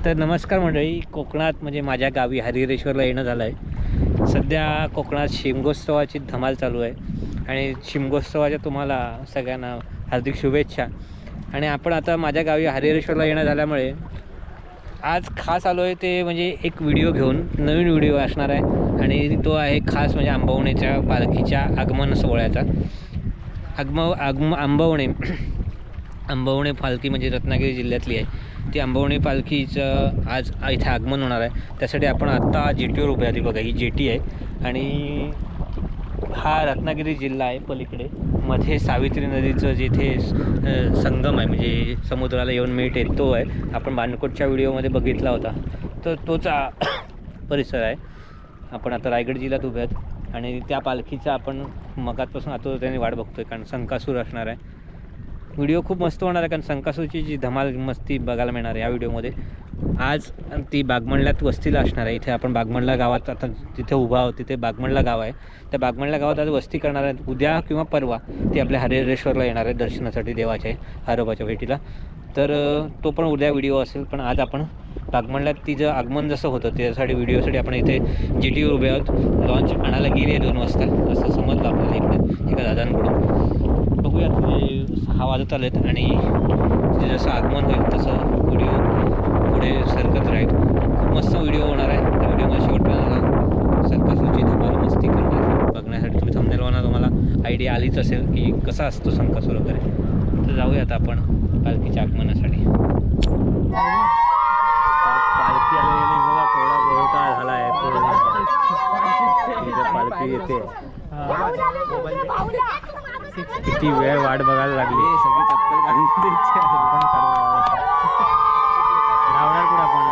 तर नमस्कार मंडळी, कोकणात म्हणजे माझ्या गावी हरिहरेश्वरला येणं झालं आहे। सध्या कोकणात शिमगोत्सवाची धमाल चालू आहे आणि शिमगोत्सवाच्या तुम्हाला सगळ्यांना हार्दिक शुभेच्छा। आणि आपण आता माझ्या गावी हरिहरेश्वरला येणं झाल्यामुळे आज खास आलो आहे ते म्हणजे एक व्हिडिओ घेऊन, नवीन व्हिडिओ असणार आहे आणि तो आहे खास म्हणजे आंबवणेच्या पालखीच्या आगमन सोहळ्याचा। आंबवणे पालखी म्हणजे रत्नागिरी जिल्ह्यातली आहे। ती आंबवणे पालखीचं आज इथे आगमन होणार आहे। त्यासाठी आपण आत्ता जेटीवर उभे आली बघा, ही जेटी आहे आणि हा रत्नागिरी जिल्हा आहे। पलीकडे मध्ये सावित्री नदीचं जिथे संगम आहे म्हणजे समुद्राला येऊन मिळते तो आहे। आपण बाणकोटच्या व्हिडिओमध्ये बघितला होता, तर तोच परिसर आहे। आपण आता रायगड जिल्ह्यात उभे आहेत आणि त्या पालखीचा आपण मगातपासून आतुरतेने वाट बघतोय, कारण संकासूर असणार आहे। व्हिडिओ खूप मस्त होणार आहे, कारण संकासूरची जी धमाल मस्ती बघायला मिळणार आहे या व्हिडिओमध्ये। आज ती बागमंडल्यात वस्तीला असणार आहे। इथे आपण बागमंडला गावात आता तिथे उभा आहोत, तिथे बागमंडला गाव आहे। त्या बागमंडला गावात आज वस्ती करणार आहेत। उद्या किंवा परवा ते आपल्या हरिहरेश्वरला येणार आहे दर्शनासाठी देवाच्या हरोबाच्या भेटीला। तर तो पण उद्या व्हिडिओ असेल, पण आज आपण बागमंडल्यात तिचं आगमन जसं होतं त्यासाठी व्हिडिओसाठी आपण इथे जेटीवर उभे आहोत। लॉन्च आणायला गेली आहे 2 वाजता असं समजलं आपल्याला इकडे एका दादांकडून। बघूयात, म्हणजे 6 वाजत आलेत आणि जसं आगमन होईल तसं व्हिडिओ पुढे सरकत राहील। खूप मस्त व्हिडिओ होणार आहे। त्या व्हिडिओमध्ये शेवटपर्यंत संकासूरची धमाल मस्ती करणार बघण्यासाठी तुम्ही थंबनेलवरनं तुम्हाला आयडिया आलीच असेल की कसा असतो संकासूर वगैरे। तर जाऊयात आपण पालखीच्या आगमनासाठी। पालखी आलेली बघा, थोडा गोळका झाला आहे पूर्ण पालखी येते। किती वेळ वाट बघायला लागली, सगळी चप्पल काढून द्यायची धावणार कुठं आपण।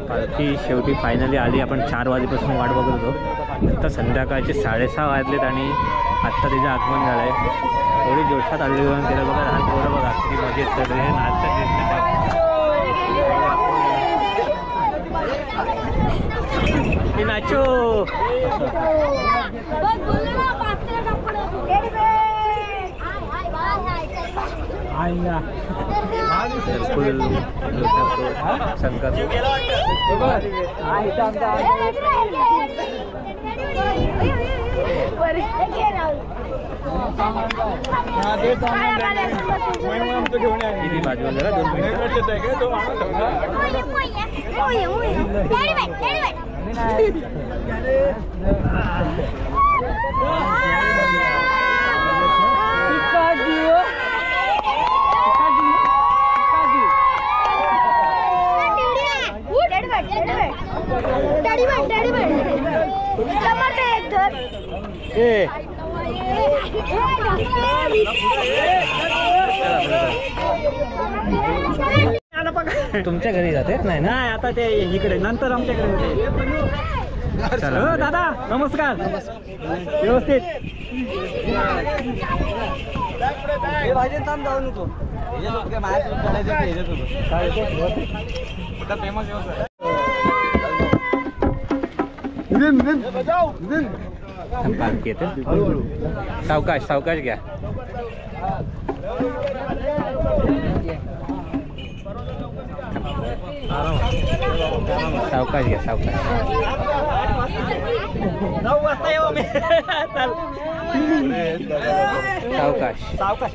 पालखी शेवटी फायनली आली। आपण 4 वाजेपासून वाट बघत होतो, आता संध्याकाळचे 6:30 वाजलेत आणि आत्ता तिचं आगमन झालं आहे। एवढी जोशात आलेली केलं बघा, लहान पोरं बघा किती मजेत करते, नाचतात नाचो। तुमच्या घरी जाते नाही ना? आता ते इकडे नंतर आमच्याकडे. चला दादा नमस्कार. व्यवस्थित पालखी येते. सावकाश सावकाश घ्या. सावकाश घ्या सावकाश. 9 वाजता येऊ मी. सावकाश सावकाश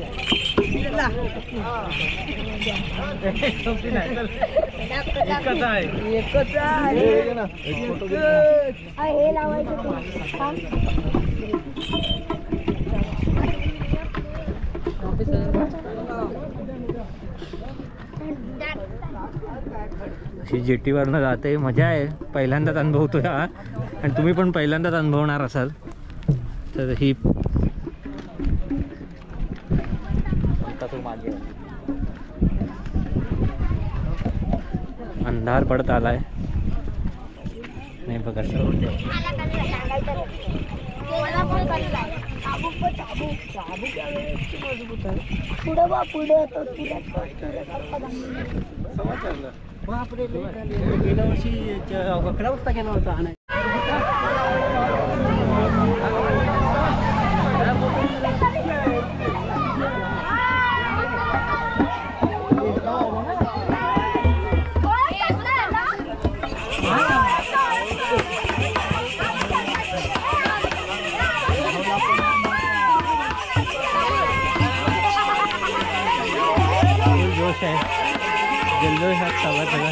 अशी जेटीवरनं जाते. मजा आहे. पहिल्यांदाच अनुभवतोय हा. आणि तुम्ही पण पहिल्यांदाच अनुभवणार असाल तर ही अंधार पडत आलाय. नाही बघा बापरे गेल्या वर्षी 11 वाजता गेला होता. जोश आहे. जल्लोषात चालला सगळं.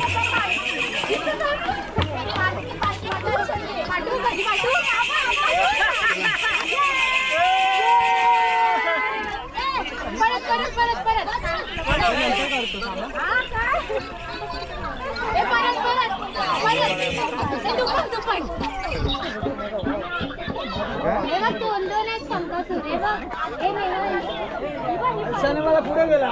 मला पुढे गेला.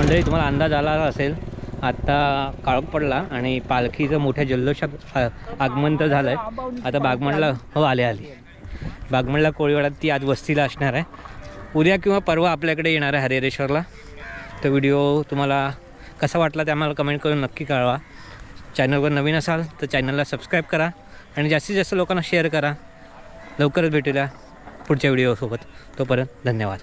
मंडळी तुम्हाला अंदाज आला असेल आत्ता काळोख पडला आणि पालखीचं मोठ्या जल्लोषात आगमन तर झालं आहे. आता बागमंडला आले बागमंडला कोळीवाड्यात ती आज वस्तीला असणार आहे. उद्या किंवा परवा आपल्याकडे येणार आहे हरिहरेश्वरला. तर व्हिडिओ तुम्हाला कसा वाटला ते आम्हाला कमेंट करून नक्की कळवा. चॅनलवर नवीन असाल तर चॅनलला सबस्क्राईब करा आणि जास्तीत जास्त लोकांना शेअर करा. लवकरच भेटूया. पुढच्या व्हिडिओसोबत. तोपर्यंत धन्यवाद.